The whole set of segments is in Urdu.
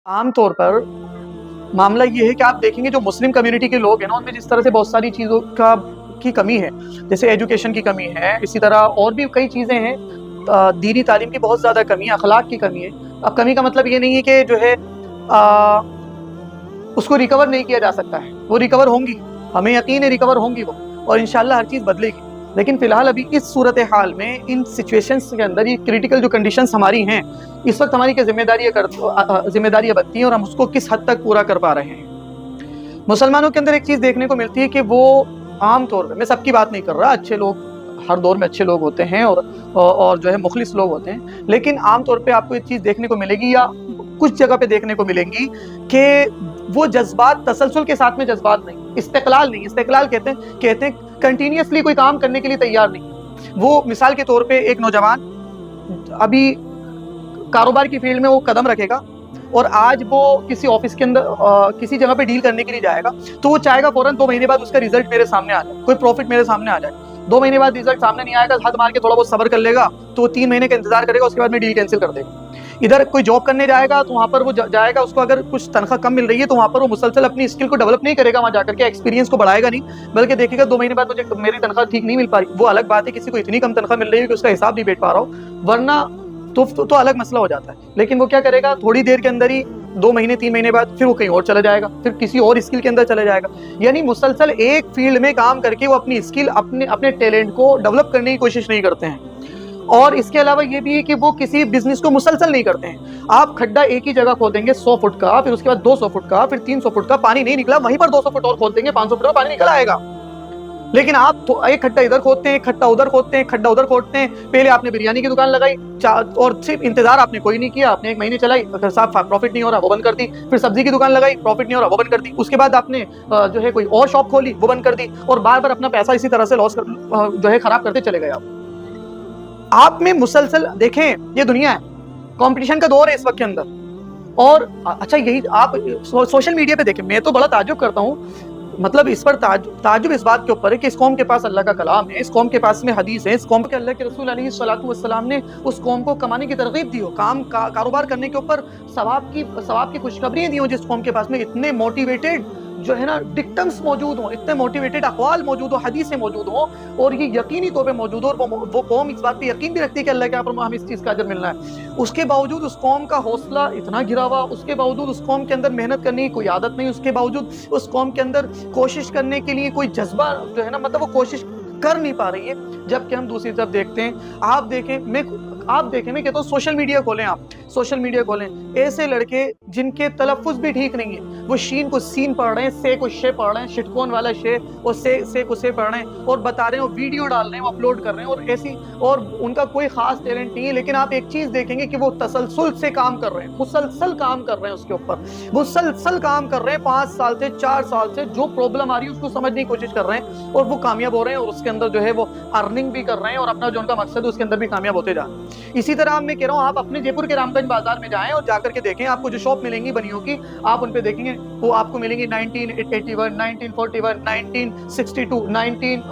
عام طور پر معاملہ یہ ہے کہ آپ دیکھیں گے جو مسلم کمیونٹی کے لوگ ہیں نا، ان میں جس طرح سے بہت ساری چیزوں کی کمی ہے، جیسے ایجوکیشن کی کمی ہے، اسی طرح اور بھی کئی چیزیں ہیں، دینی تعلیم کی بہت زیادہ کمی ہے، اخلاق کی کمی ہے۔ اب کمی کا مطلب یہ نہیں ہے کہ جو ہے اس کو ریکور نہیں کیا جا سکتا ہے، وہ ریکور ہوں گی، ہمیں یقین ہے ریکور ہوں گی وہ، اور انشاءاللہ ہر چیز بدلے گی۔ لیکن فی الحال ابھی اس صورتحال میں ان سچویشنز کے اندر یہ کریٹیکل جو کنڈیشنز ہماری ہیں اس وقت، ہماری کیا ذمہ داریاں بنتی ہیں اور ہم اس کو کس حد تک پورا کر پا رہے ہیں۔ مسلمانوں کے اندر ایک چیز دیکھنے کو ملتی ہے کہ وہ عام طور پہ، میں سب کی بات نہیں کر رہا، اچھے لوگ ہر دور میں اچھے لوگ ہوتے ہیں اور جو ہے مخلص لوگ ہوتے ہیں، لیکن عام طور پہ آپ کو ایک چیز دیکھنے کو ملے گی یا کچھ جگہ پہ دیکھنے کو ملیں گی کہ وہ جذبات تسلسل کے ساتھ میں جذبات نہیں، استقلال نہیں، استقلال کہتے ہیں کنٹینیوسلی کوئی کام کرنے کے لیے تیار نہیں۔ وہ مثال کے طور پہ ایک نوجوان ابھی کاروبار کی فیلڈ میں وہ قدم رکھے گا اور آج وہ کسی آفس کے اندر کسی جگہ پہ ڈیل کرنے کے لیے جائے گا، تو وہ چاہے گا فوراً 2 مہینے بعد اس کا ریزلٹ میرے سامنے آ جائے، کوئی پروفٹ میرے سامنے آ جائے۔ 2 مہینے بعد ریزلٹ سامنے نہیں آئے گا، ہاتھ مار کے تھوڑا بہت صبر کر لے گا، تو وہ 3 مہینے کا انتظار کرے گا، اس کے بعد میں ڈیل کینسل کر دے گا۔ ادھر کوئی جاب کرنے جائے گا تو وہاں پر وہ جائے گا، اس کو اگر کچھ تنخواہ کم مل رہی ہے تو وہاں پر وہ مسلسل اپنی اسکل کو ڈیولپ نہیں کرے گا، وہاں جا کر کے ایکسپیرینس کو بڑھائے گا نہیں، بلکہ دیکھے گا 2 مہینے بعد مجھے میری تنخواہ ٹھیک نہیں مل پا رہی۔ وہ الگ بات ہے کسی کو اتنی کم تنخواہ مل رہی ہے کہ اس کا حساب نہیں بیٹھ پا رہا ہو، ورنہ تو الگ مسئلہ ہو جاتا ہے۔ لیکن وہ کیا کرے گا، تھوڑی دیر کے اندر ہی 2 مہینے 3 مہینے بعد پھر وہ کہیں اور چلا جائے گا، پھر کسی اور اسکل کے اندر چلا جائے گا، یعنی مسلسل ایک فیلڈ میں کام کر کے وہ اپنی اسکل، اپنے ٹیلنٹ کو ڈیولپ کرنے کی کوشش نہیں کرتے ہیں۔ اور اس کے علاوہ یہ بھی ہے کہ وہ کسی بزنس کو مسلسل نہیں کرتے ہیں۔ آپ کھڈا ایک ہی جگہ کھود دیں گے 100 فٹ کا، پھر اس کے بعد 200 فٹ کا، پھر 300 فٹ کا، پانی نہیں نکلا، وہیں پر 200 فٹ اور کھود دیں گے، 500 فٹ کا پانی نکل آئے گا۔ لیکن آپ تو ایک کھڈا ادھر کھودتے ہیں، ایک کھڈا ادھر کھودتے ہیں، کھڈا ادھر کھودتے ہیں۔ پہلے آپ نے بریانی کی دکان لگائی اور صرف انتظار آپ نے کوئی نہیں کیا، آپ نے 1 مہینے چلائی، اگر صاحب پروفٹ نہیں ہو رہا وہ بند کر دی، پھر سبزی کی دکان لگائی، پروفٹ نہیں ہو رہا وہ بند کر دی، اس کے بعد آپ نے جو ہے کوئی اور شاپ کھولی وہ بند کر دی، اور بار بار اپنا پیسہ اسی طرح سے لاس جو ہے خراب کرتے چلے گئے۔ آپ میں مسلسل دیکھیں، یہ دنیا ہے، کمپٹیشن کا دور ہے اس وقت کے اندر۔ اور اچھا یہی آپ سوشل میڈیا پہ دیکھیں، میں تو بڑا تعجب کرتا ہوں، مطلب اس پر تعجب اس بات کے اوپر ہے کہ اس قوم کے پاس اللہ کا کلام ہے، اس قوم کے پاس میں حدیث ہے، اس قوم کے اللہ کے رسول علیہ الصلوۃ والسلام نے اس قوم کو کمانے کی ترغیب دی ہو، کاروبار کرنے کے اوپر ثواب کی خوشخبریاں دی ہوں، جس قوم کے پاس میں اتنے موٹیویٹڈ جو ہے نا ڈکٹمز موجود ہوں، اتنے موٹیویٹڈ اقوال موجود ہوں، حدیثیں موجود ہوں، اور یہ یقینی طور پہ موجود ہو، اور وہ قوم اس بات پہ یقین بھی رکھتی ہے کہ اللہ کے یہاں پر ہمیں اس چیز کا اجر ملنا ہے۔ اس کے باوجود اس قوم کا حوصلہ اتنا گرا ہوا، اس کے باوجود اس قوم کے اندر محنت کرنے کی کوئی عادت نہیں، اس کے باوجود اس قوم کے اندر کوشش کرنے کے لیے کوئی جذبہ جو ہے نا، مطلب وہ کوشش کر نہیں پا رہی ہے۔ جبکہ ہم دوسری طرف دیکھتے ہیں، آپ دیکھیں، میں کہتا ہوں سوشل میڈیا کھولیں، آپ سوشل میڈیا کھولیں، ایسے لڑکے جن کے تلفظ بھی ٹھیک نہیں ہے، وہ شین کو سین پڑھ رہے ہیں، سے کو شے پڑھ رہے ہیں، شٹکون والا شے اور سے کو سے پڑھ رہے ہیں، اور بتا رہے ہیں، اور ویڈیو ڈال رہے ہیں، وہ اپلوڈ کر رہے ہیں، اور ایسی، اور ان کا کوئی خاص ٹیلنٹ نہیں ہے، لیکن آپ ایک چیز دیکھیں گے کہ وہ تسلسل سے کام کر رہے ہیں، مسلسل کام کر رہے ہیں، اس کے اوپر مسلسل کام کر رہے ہیں، 5 سال سے 4 سال سے جو پرابلم آ رہی ہے اس کو سمجھنے کی کوشش کر رہے ہیں، اور وہ کامیاب ہو رہے ہیں، اور اس کے اندر جو ہے وہ ارننگ بھی کر رہے ہیں، اور اپنا جو ان کا مقصد ہے اس کے اندر بھی کامیاب ہوتے جا رہے ہیں۔ اسی طرح میں کہہ رہا ہوں، آپ اپنے جے پور کے رام گنج بازار میں جائیں اور جا کر کے دیکھیں، آپ کو جو شاپ ملیں گی بنیوں کی، آپ ان پہ دیکھیں گے، وہ آپ کو ملیں گی 1981 1941 1962 19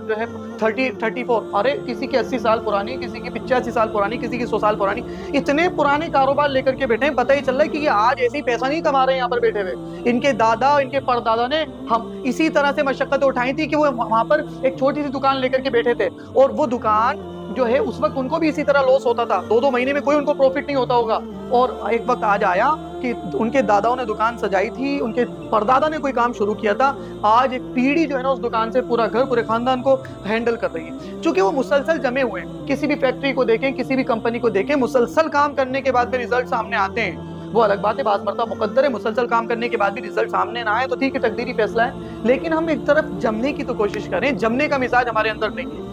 جو ہے 34، ارے کسی کی 80 سال پرانی، کسی کی 85 سال پرانی، کسی کی 100 سال پرانی، اتنے پرانے کاروبار لے کر کے بیٹھے ہیں، پتہ ہی چل رہا ہے کہ یہ آج ایسے ہی پیسہ نہیں کما رہے ہیں یہاں پر بیٹھے ہوئے، ان کے دادا، ان کے پردادا نے ہم اسی طرح سے مشقتیں اٹھائی تھی کہ وہ وہاں پر ایک چھوٹی سی دکان لے کر کے بیٹھے تھے، اور وہ دکان جو ہے اس وقت ان کو بھی اسی طرح لاس ہوتا تھا، 2 مہینے میں کوئی ان کو پروفٹ نہیں ہوتا ہوگا، اور ایک وقت آج آیا کہ ان کے داداؤں نے دکان سجائی تھی، ان کے پردادا نے کوئی کام شروع کیا تھا، آج ایک پیڑھی جو ہے نا اس دکان سے پورا گھر، پورے خاندان کو ہینڈل کر رہی ہے، چونکہ وہ مسلسل جمے ہوئے ہیں۔ کسی بھی فیکٹری کو دیکھیں، کسی بھی کمپنی کو دیکھیں، مسلسل کام کرنے کے بعد بھی رزلٹ سامنے آتے ہیں، وہ الگ بات ہے، بعض مرتبہ مقدر ہے، مسلسل کام کرنے کے بعد بھی رزلٹ سامنے نہ آئے تو ٹھیک ہے، تقدیری فیصلہ ہے، لیکن ہم ایک طرف جمنے کی تو کوشش کریں، جمنے کا مزاج ہمارے اندر نہیں ہے۔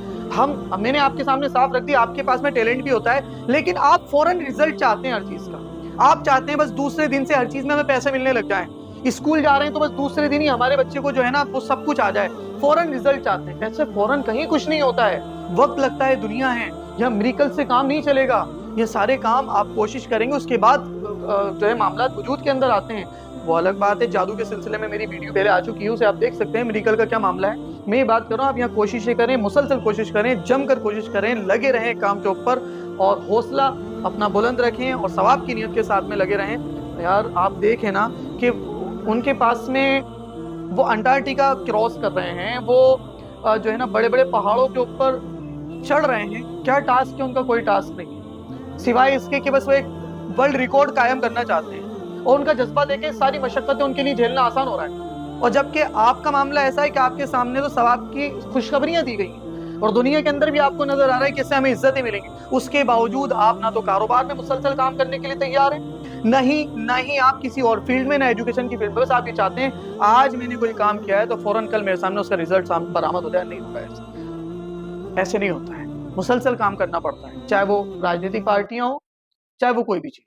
میں نے آپ کے سامنے صاف رکھ دیا، آپ کے پاس میں ٹیلنٹ بھی ہوتا ہے، لیکن آپ فوراً رزلٹ چاہتے ہیں ہر چیز کا، آپ چاہتے ہیں بس دوسرے دن سے ہر چیز میں ہمیں پیسے ملنے لگ جائیں، اسکول جا رہے ہیں تو بس دوسرے دن ہی ہمارے بچے کو جو ہے نا وہ سب کچھ آ جائے، فوراً رزلٹ چاہتے ہیں۔ ایسے فوراً کہیں کچھ نہیں ہوتا ہے، وقت لگتا ہے، دنیا ہے، یہاں میریکل سے کام نہیں چلے گا، یہ سارے کام آپ کوشش کریں گے، اس کے بعد جو ہے معاملات وجود کے اندر آتے ہیں۔ وہ الگ بات ہے، جادو کے سلسلے میں میری ویڈیو پہلے آ چکی ہے، اسے آپ دیکھ سکتے ہیں، میریکل کا کیا معاملہ ہے۔ میں یہ بات کر رہا ہوں، آپ یہاں کوششیں کریں، مسلسل کوشش کریں، جم کر کوشش کریں، لگے رہیں کام کے اوپر، اور حوصلہ اپنا بلند رکھیں، اور ثواب کی نیت کے ساتھ میں لگے رہیں۔ یار آپ دیکھیں نا کہ ان کے پاس میں وہ انٹارکٹیکا کراس کر رہے ہیں، وہ جو ہے نا بڑے بڑے پہاڑوں کے اوپر چڑھ رہے ہیں. کیا ٹاسک ہے ان کا؟ کوئی ٹاسک نہیں ہے سوائے اس کے کہ بس وہ ایک ورلڈ ریکارڈ قائم کرنا چاہتے ہیں. اور ان کا جذبہ دیکھیں، ساری مشقتیں ان کے لیے جھیلنا آسان ہو رہا ہے. اور جبکہ آپ کا معاملہ ایسا ہے کہ آپ کے سامنے تو ثواب کی خوشخبریاں دی گئی ہیں، اور دنیا کے اندر بھی آپ کو نظر آ رہا ہے کہ اس سے ہمیں عزتیں ملیں گی. اس کے باوجود آپ نہ تو کاروبار میں مسلسل کام کرنے کے لیے تیار ہیں، نہ ہی آپ کسی اور فیلڈ میں، نہ ایجوکیشن کی فیلڈ میں. بس آپ یہ چاہتے ہیں آج میں نے کوئی کام کیا ہے تو فوراً کل میرے سامنے اس کا رزلٹ برآمد ہو جائے. نہیں ہوگا ایسے نہیں ہوتا ہے. مسلسل کام کرنا پڑتا ہے، چاہے وہ راجنیتک پارٹیاں ہوں، چاہے وہ کوئی بھی چیز.